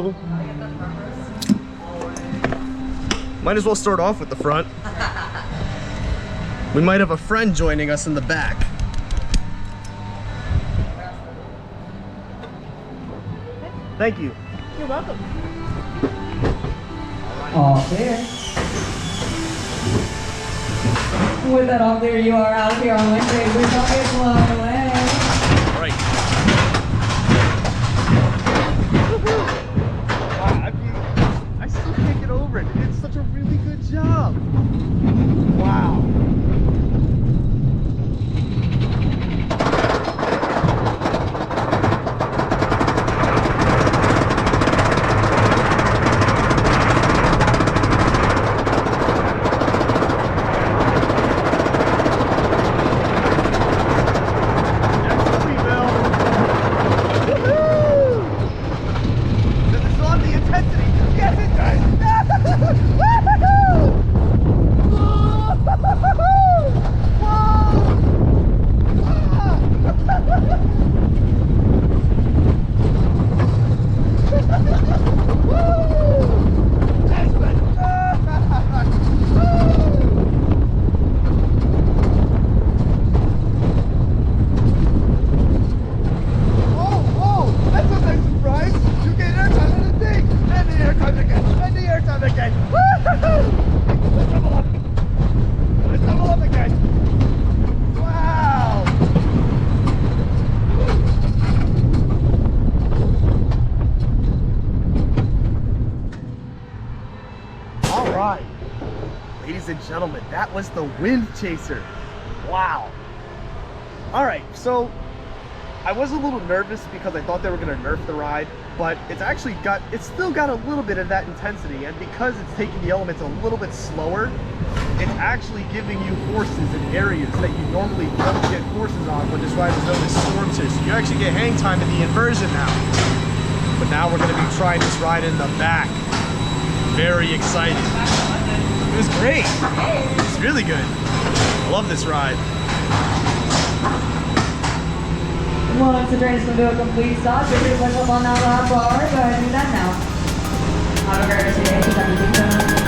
go. Might as well start off with the front. We might have a friend joining us in the back. Thank you. You're welcome. All clear. With that all clear, you are out here on Wednesday. We're talking blown away. All right. Wow, I still can't get over it. It did such a really good job. Wow. Ladies and gentlemen, that was the Wind Chaser. Wow. All right, so I was a little nervous because I thought they were going to nerf the ride, but it's still got a little bit of that intensity, and because it's taking the elements a little bit slower, it's actually giving you forces in areas that you normally don't get forces on when this ride is known as Storm Chaser. You actually get hang time in the inversion now. But now we're going to be trying this ride in the back. Very excited. It was great. It's really good. I love this ride. Once the train's going to do a complete stop, you're going to push up on that lap bar. Go ahead and do that now. Have a great rest of your day.